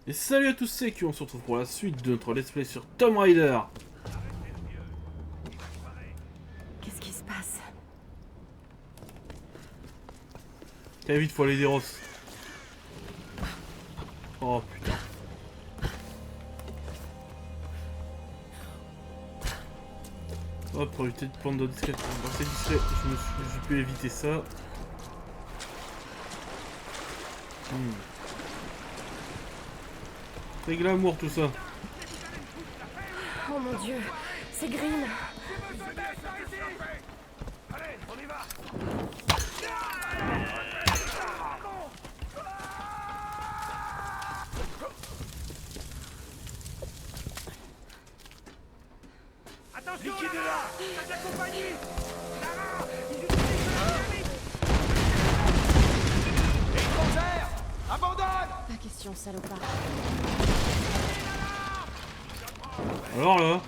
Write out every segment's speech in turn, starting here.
Et salut à tous ceux qui on se retrouve pour la suite de notre let's play sur Tomb Raider. Qu'est-ce qui se passe? Très vite, faut aller des rosses. Oh putain. Hop, pour éviter de prendre de discret. C'est discret, j'ai pu éviter ça. C'est glamour tout ça. Oh mon dieu, c'est Green. Allez, on y va. Attention, liquidez-la. T'as de la compagnie. Lara, ils utilisent le dynamite. Étrangère, abandonne. Pas question, salopard. Alors là.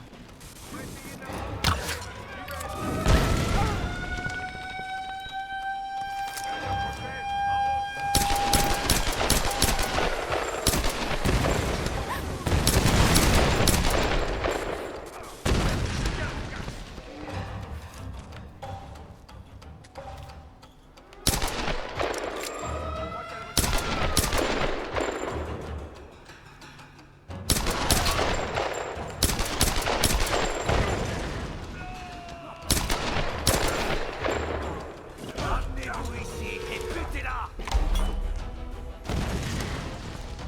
Ramenez-vous ici et butez-la.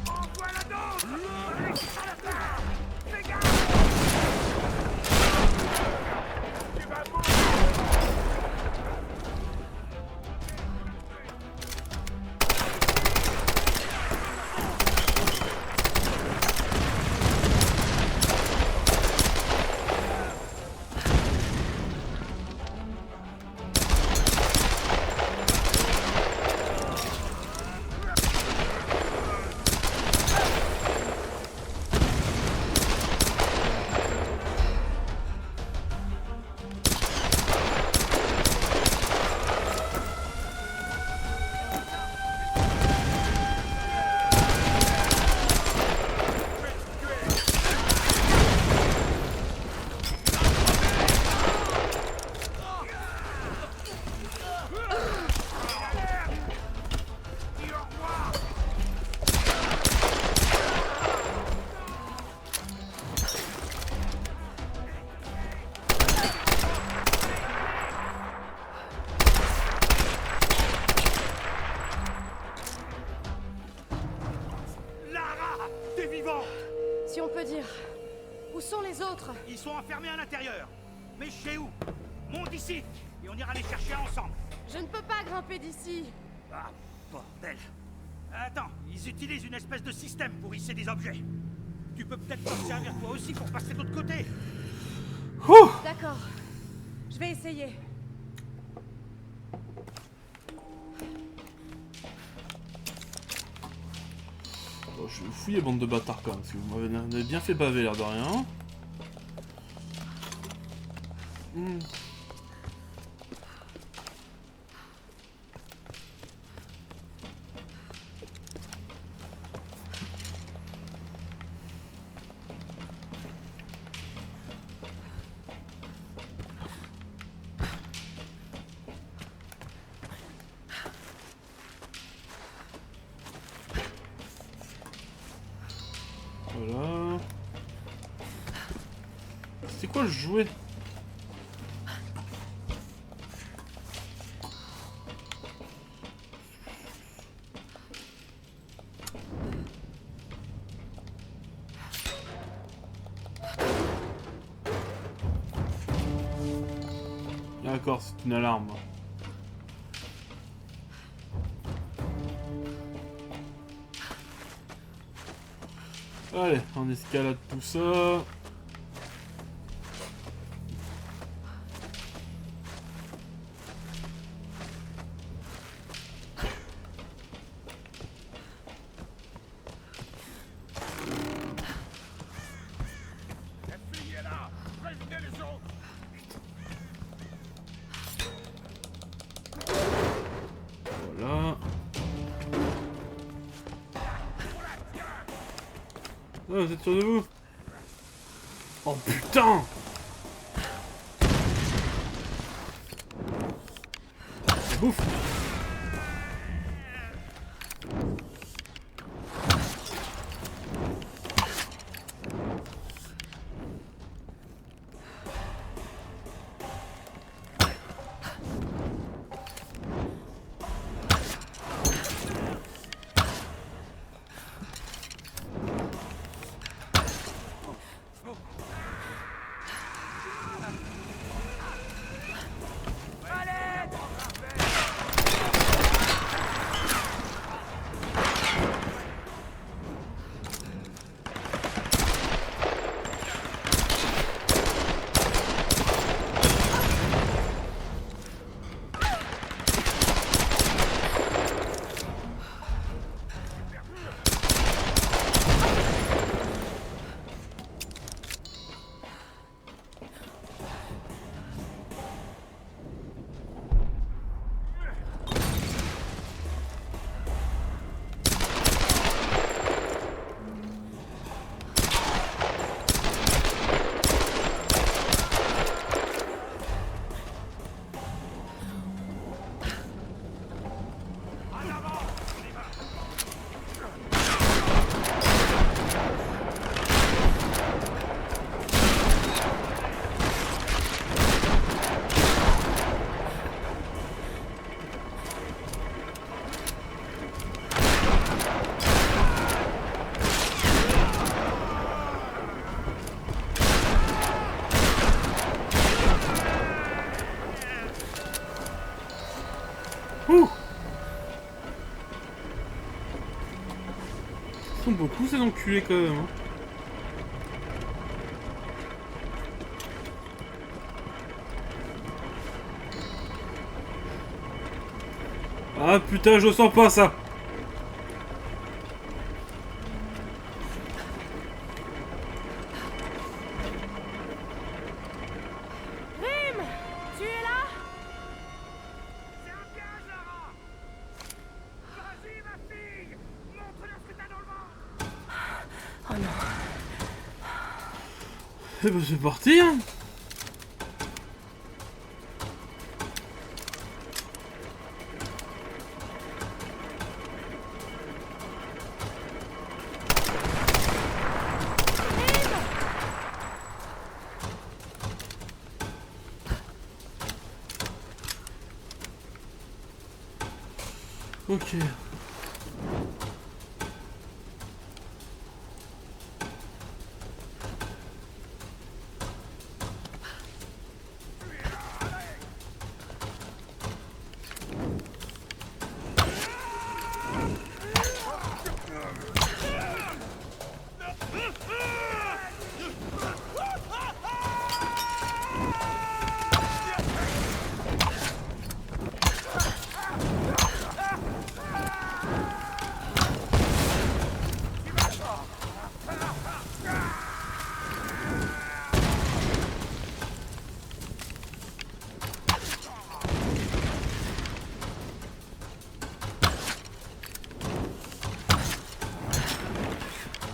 Envoie la dose. Allez, salopard. Fais gaffe. Tu vas mourir. Lara, t'es vivant. Si on peut dire. Où sont les autres? Ils sont enfermés à l'intérieur. Mais chez où? Monte ici et on ira les chercher ensemble. Je ne peux pas grimper d'ici. Ah, bordel. Attends, ils utilisent une espèce de système pour hisser des objets. Tu peux peut-être t'en servir toi aussi pour passer de l'autre côté. Ouh. D'accord. Je vais essayer. Oh, je vais vous fouiller, bande de bâtards quand même, parce que vous m'avez bien fait baver l'air de rien. Voilà. C'est quoi le jouet? D'accord, c'est une alarme. Allez, on escalade tout ça. Fuyez-la. Prévenez les autres. Voilà. Oh, vous êtes sûr de vous? Oh putain! Bouffe! Ouh! Ils sont beaucoup ces enculés quand même. Hein. Ah putain, je sens pas ça! Rim! Tu es là? C'est un piège, Lara! Vas-y, ma fille! Montre-leur ce que t'as dans le ventre! Oh non. Eh ben c'est parti hein! Ok.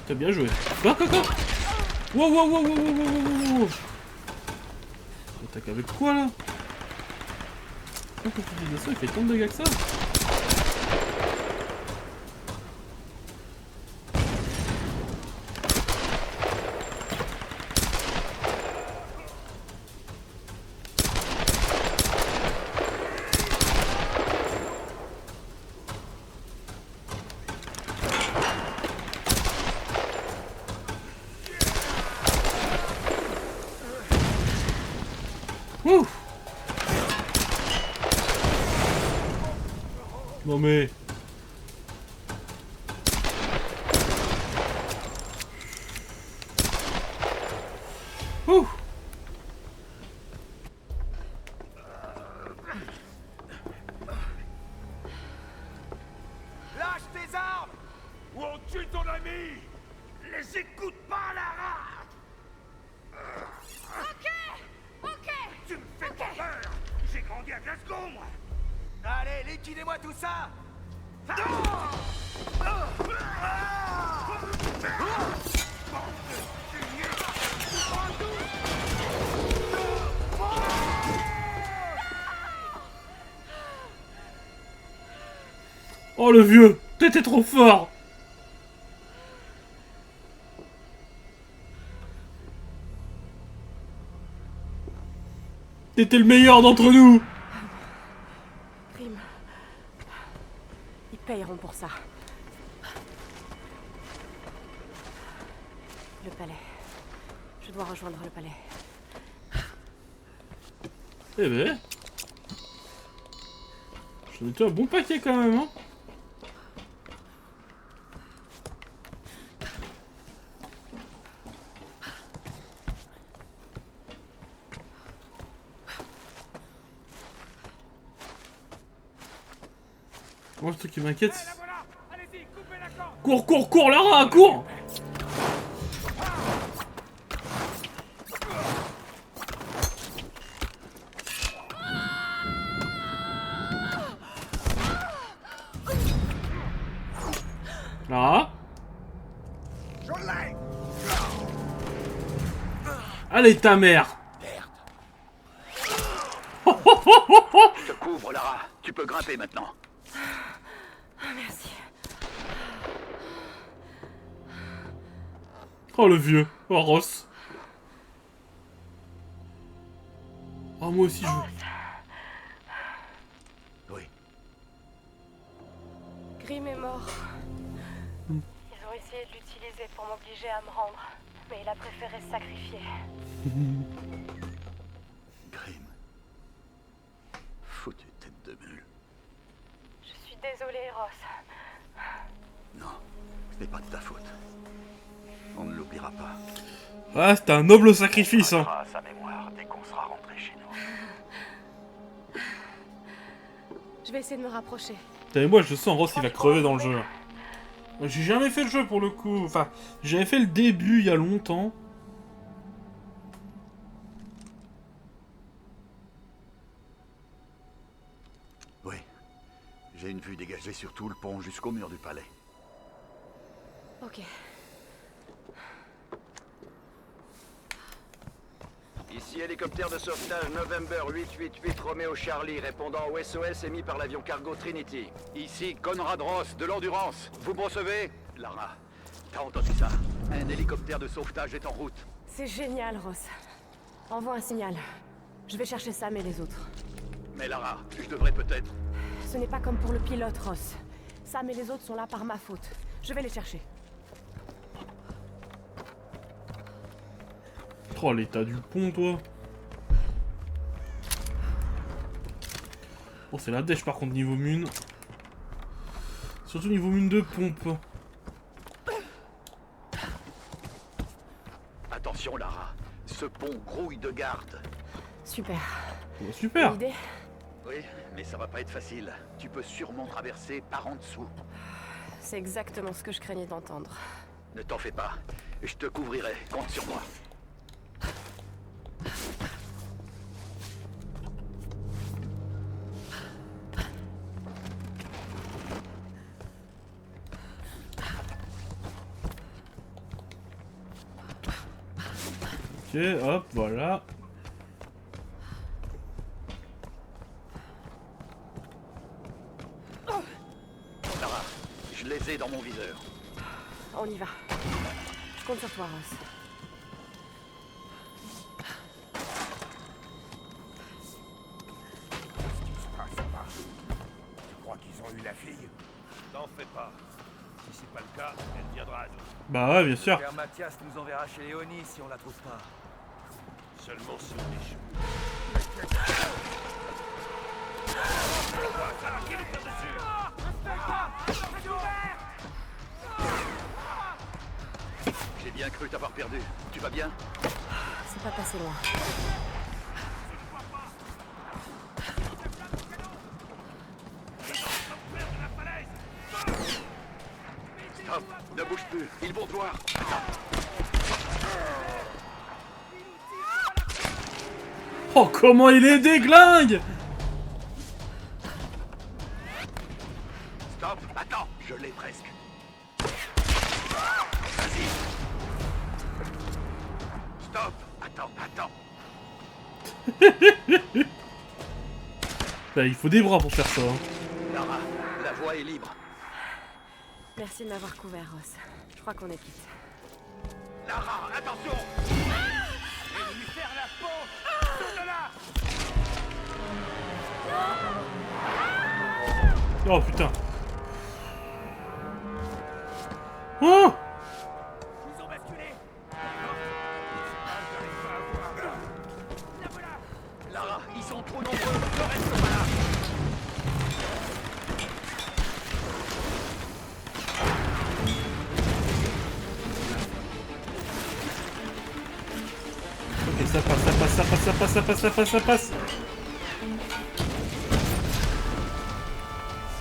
T'as bien joué. Quoi? Wow, wow, wow, wow, wow, wow, wow, wow. Attaque avec quoi là? Quand tu dis ça, il fait tant de dégâts que ça? Ouh! Non mais... Ouh! Lâche tes armes! Ou on tue ton ami! Les écoute pas, Lara! Ok! Tu me fais pas peur! J'ai grandi à Glasgow, moi! Allez, liquidez-moi tout ça! Oh le vieux, t'étais trop fort. T'étais le meilleur d'entre nous. Grim. Ils payeront pour ça. Le palais. Je dois rejoindre le palais. Eh ben... J'en ai été un bon paquet quand même, hein. Moi, le truc qui m'inquiète... Cours, cours, cours, Lara, cours! Lara? Allez, ta mère! Je te couvre, Lara. Tu peux grimper maintenant. Merci. Oh le vieux, oh Ross. Oh moi aussi je veux. Oui. Grim est mort. Ils ont essayé de l'utiliser pour m'obliger à me rendre, mais il a préféré se sacrifier. Grim. Foutue tête de mule. Je suis désolée, Ross. Non, ce n'est pas de ta faute. On ne l'oubliera pas. Ah, c'était un noble sacrifice, hein. À sa mémoire dès qu'on sera rentré chez nous. Je vais essayer de me rapprocher. Putain, moi je sens Ross il va crever dans le jeu. J'ai jamais fait le jeu pour le coup. Enfin, j'avais fait le début il y a longtemps. Oui. J'ai une vue dégagée sur tout le pont jusqu'au mur du palais. Ok. Ici hélicoptère de sauvetage November 888 Romeo Charlie répondant au SOS émis par l'avion cargo Trinity. Ici Conrad Ross de l'Endurance. Vous me recevez? Lara, t'as entendu ça? Un hélicoptère de sauvetage est en route. C'est génial, Ross. Envoie un signal. Je vais chercher Sam et les autres. Mais Lara, je devrais peut-être... Ce n'est pas comme pour le pilote, Ross. Sam et les autres sont là par ma faute. Je vais les chercher. Oh l'état du pont toi. Oh c'est la dèche par contre niveau mune. Surtout niveau mune de pompe. Attention Lara, ce pont grouille de garde. Super. Oh, super. Une idée? Oui, mais ça va pas être facile. Tu peux sûrement traverser par en dessous. C'est exactement ce que je craignais d'entendre. Ne t'en fais pas, je te couvrirai, compte sur moi. Ok, hop, voilà. Lara, je les ai dans mon viseur. On y va. Je compte sur toi, Ross. Tu crois qu'ils ont eu la fille? T'en fais pas. Si c'est pas le cas, elle viendra à nous. Bah ouais, bien sûr. Père Mathias nous enverra chez Léonie si on la trouve pas. Seulement si on échoue. J'ai bien cru t'avoir perdu. Tu vas bien? C'est pas passé loin. Stop, ne bouge plus, ils vont te voir. Oh comment il est déglingue. Stop, attends, je l'ai presque. Vas-y. Stop, attends. Bah, il faut des bras pour faire ça. Hein. Lara, la voie est libre. Merci de m'avoir couvert, Ross. Je crois qu'on est quitte. Lara, attention! Et lui faire la peau! Tourne-la! Oh putain. Oh! Ils ont basculé! J'arrive pas à voir. La voilà! Lara, ils sont trop nombreux. Le reste sont là. Ok, ça passe, ça passe, ça passe, ça passe, ça passe, ça passe, ça passe.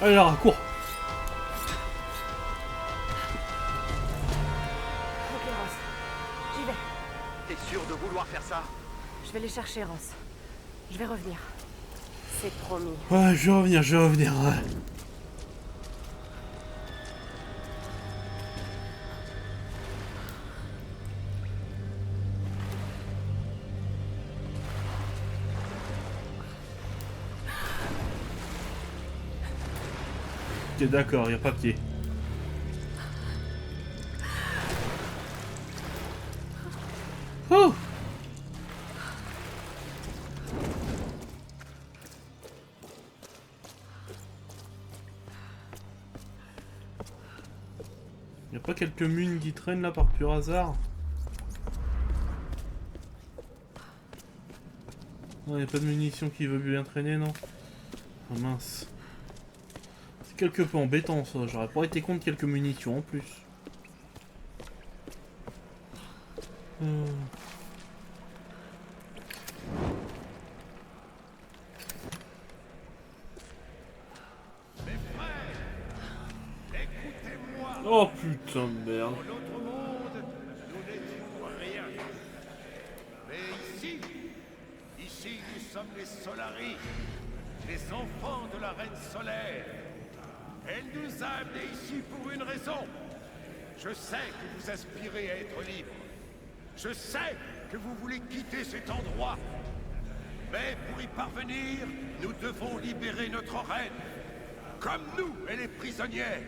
Allez Lara, cours. Ok, Ross. J'y vais. T'es sûr de vouloir faire ça? Je vais les chercher, Ross. Je vais revenir. C'est promis. Ouais, je vais revenir, ouais. Ok, d'accord, y a pas pied. Oh! Y a pas quelques munes qui traînent là par pur hasard? Non, y a pas de munitions qui veut bien traîner, non? Oh mince. C'est quelque peu embêtant ça, j'aurais pas été contre quelques munitions en plus. Oh putain de merde. Dans l'autre monde, nous n'étions rien. Mais ici nous sommes les Solari, les enfants de la Reine Solaire. Elle nous a amenés ici pour une raison. Je sais que vous aspirez à être libre. Je sais que vous voulez quitter cet endroit. Mais pour y parvenir, nous devons libérer notre reine. Comme nous, elle est prisonnière.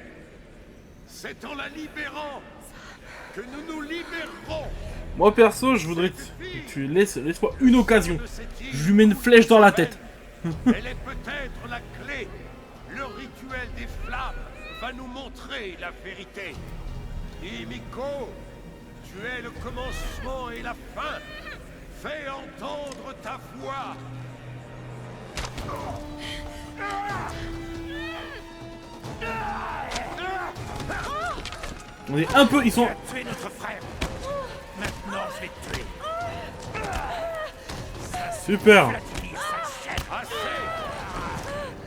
C'est en la libérant que nous nous libérerons. Moi perso, je voudrais que tu laisse-moi une occasion. Je lui mets une flèche dans la tête. Elle est peut-être la clé. Le rituel des flammes va nous montrer la vérité. Himiko, tu es le commencement et la fin. Fais entendre ta voix. On est un peu, ils sont... Tu es notre frère. Maintenant, je vais te tuer. Super. Assez.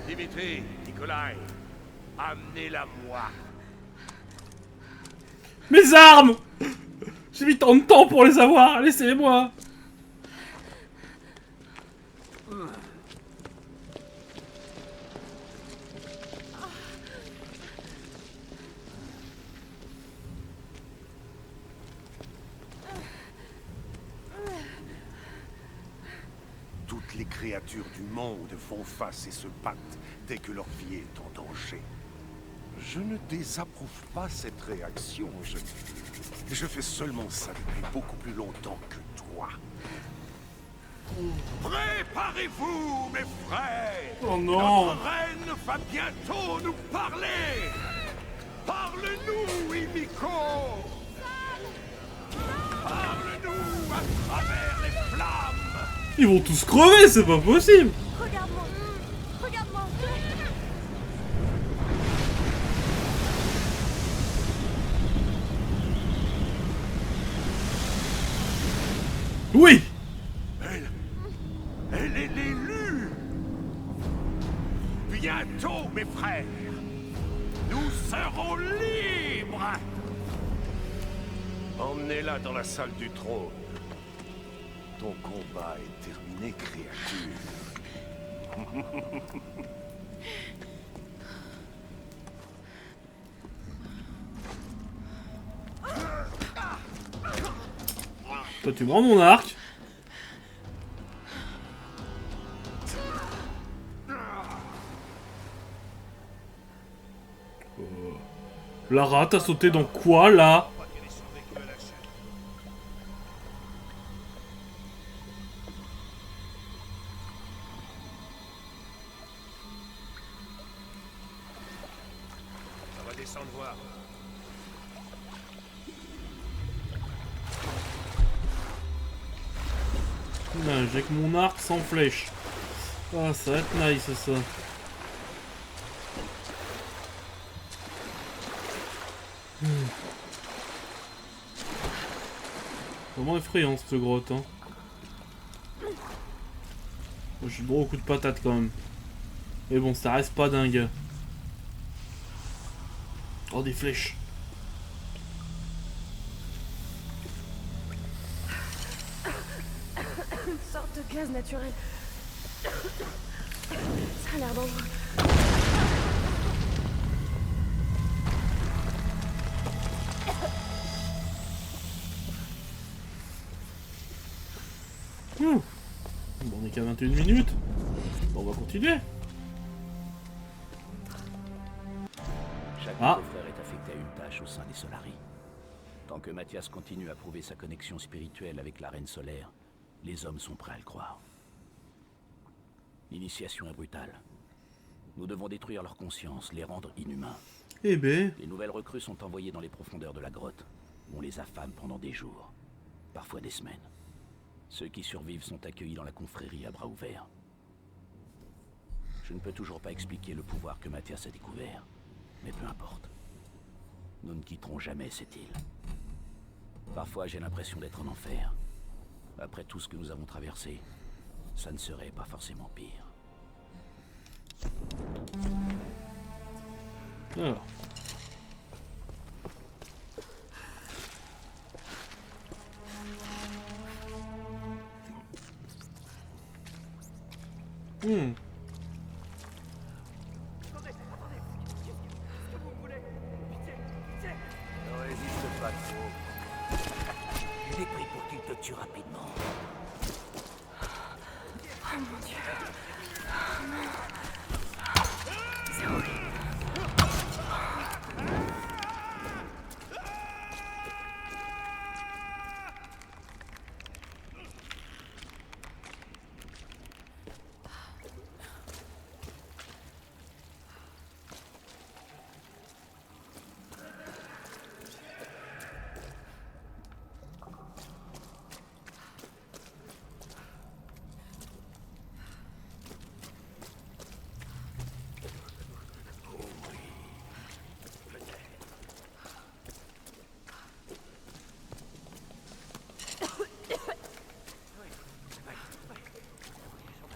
Dimitri, Nikolai, amenez-la-moi. Mes armes! J'ai mis tant de temps pour les avoir, laissez-les-moi. Toutes les créatures du monde font face et se battent dès que leur vie est en danger. Je ne désapprouve pas cette réaction. Je fais seulement ça depuis beaucoup plus longtemps que toi. Préparez-vous, mes frères! Oh non. Notre reine va bientôt nous parler! Parle-nous, Himiko! Parle-nous à travers les flammes! Ils vont tous crever, c'est pas possible. Regarde-moi. Regarde-moi. Oui. Elle est l'élue! Bientôt, mes frères, nous serons libres! Emmenez-la dans la salle du trône. Ton combat est terminé, créature. Toi, tu me rends mon arc. Lara, t'as sauté dans quoi, là? Pas qu'elle ait survécu à la chute. On va descendre voir. J'ai avec mon arc sans flèche. Ah, ça va être nice, ça. Vraiment effrayant, cette grotte, hein. Je suis droit au coup de patate, quand même. Mais bon, ça reste pas dingue. Oh, des flèches. Une sorte de gaz naturel. Ça a l'air dangereux. Bon, on est qu'à 21 minutes. Bon, on va continuer. Chaque Ah. frère est affecté à une tâche au sein des Solari. Tant que Mathias continue à prouver sa connexion spirituelle avec la Reine Solaire, les hommes sont prêts à le croire. L'initiation est brutale. Nous devons détruire leur conscience, les rendre inhumains. Eh ben, Les nouvelles recrues sont envoyées dans les profondeurs de la grotte, où on les affame pendant des jours, parfois des semaines. Ceux qui survivent sont accueillis dans la confrérie à bras ouverts. Je ne peux toujours pas expliquer le pouvoir que Mathias a découvert, mais peu importe. Nous ne quitterons jamais cette île. Parfois, j'ai l'impression d'être en enfer. Après tout ce que nous avons traversé, ça ne serait pas forcément pire. alors. Hmm. Ne résiste pas trop. Il est pris pour qu'il te tue rapidement. Oh mon Dieu. Oh non. C'est horrible.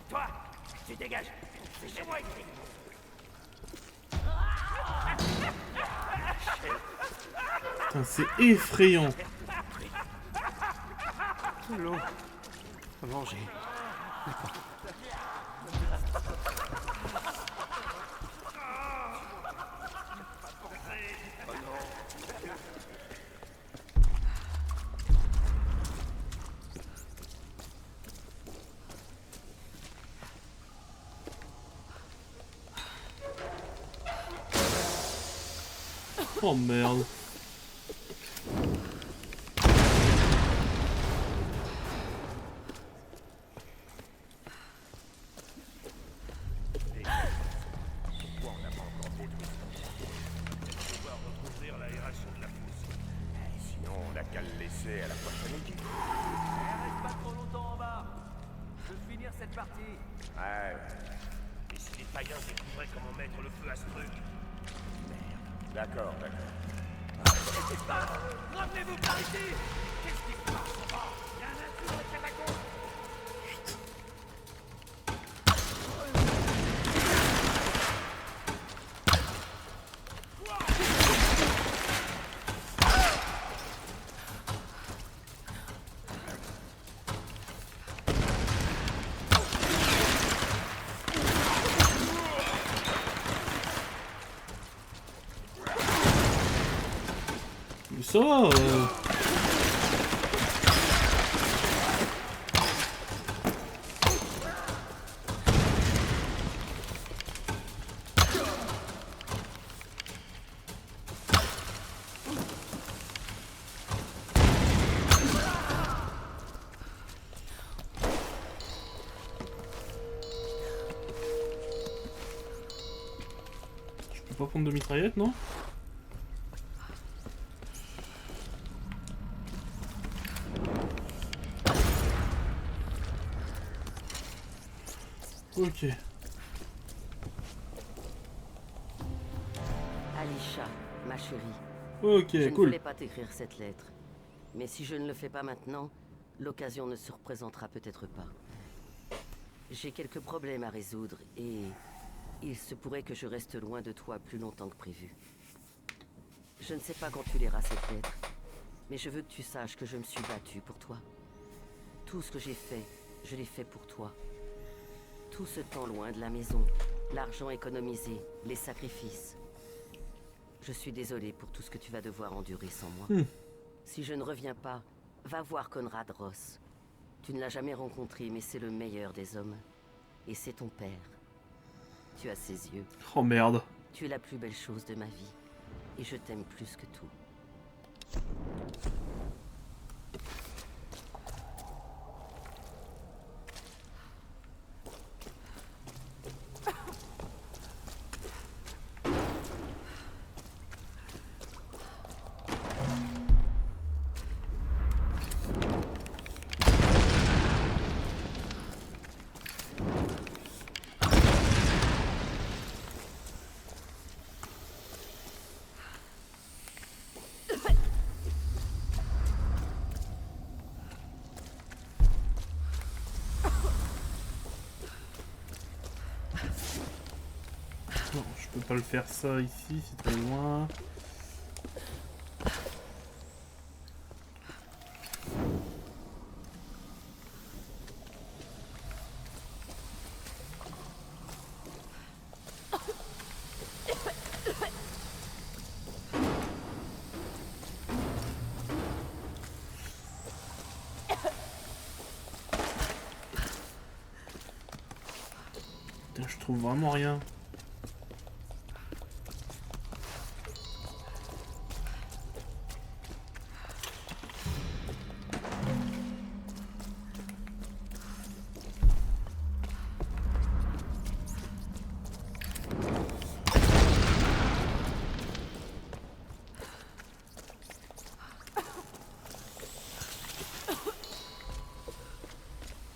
Toi, tu dégages. C'est chez moi ici. Putain, c'est effrayant. L'eau. Manger. Oh merde. Pouvoir recouvrir l'aération de la fosse. Sinon, on n'a qu'à le laisser à la prochaine équipe. Reste pas trop longtemps en bas. Je veux finir cette partie. Ouais. Et si les païens découvraient comment mettre le feu à ce truc? Merde. D'accord, d'accord. Ramenez-vous par ici. Qu'est-ce qui se passe en bas? Il y a un intrus dans le catacombe. Mais ça va. pas prendre de mitraillette, non? Ok. Alisha, ma chérie. Ok, Je ne cool. voulais pas t'écrire cette lettre. Mais si je ne le fais pas maintenant, l'occasion ne se représentera peut-être pas. J'ai quelques problèmes à résoudre et il se pourrait que je reste loin de toi plus longtemps que prévu. Je ne sais pas quand tu liras cette lettre, mais je veux que tu saches que je me suis battu pour toi. Tout ce que j'ai fait, je l'ai fait pour toi. Tout ce temps loin de la maison, l'argent économisé, les sacrifices. Je suis désolé pour tout ce que tu vas devoir endurer sans moi. Si je ne reviens pas, va voir Conrad Ross. Tu ne l'as jamais rencontré, mais c'est le meilleur des hommes. Et c'est ton père. Tu as ses yeux. Oh merde. Tu es la plus belle chose de ma vie. Et je t'aime plus que tout. Non, je peux pas le faire ça ici, c'est très loin. Putain, je trouve vraiment rien.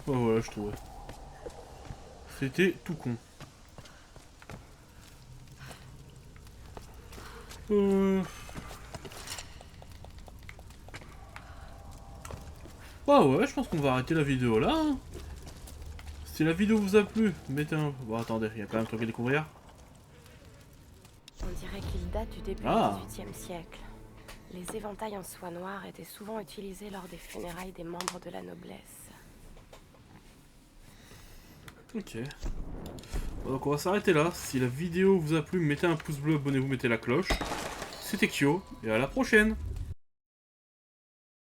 Oh voilà, je trouvais. C'était tout con. Bah ouais, je pense qu'on va arrêter la vidéo là. Hein. Si la vidéo vous a plu, mettez un... Bon attendez, il y a quand même un truc à découvrir. On dirait qu'il date du début Ah. du XVIIIe siècle. Les éventails en soie noire étaient souvent utilisés lors des funérailles des membres de la noblesse. Ok. Bon, donc on va s'arrêter là. Si la vidéo vous a plu, mettez un pouce bleu, abonnez-vous, mettez la cloche. C'était Kyo, et à la prochaine!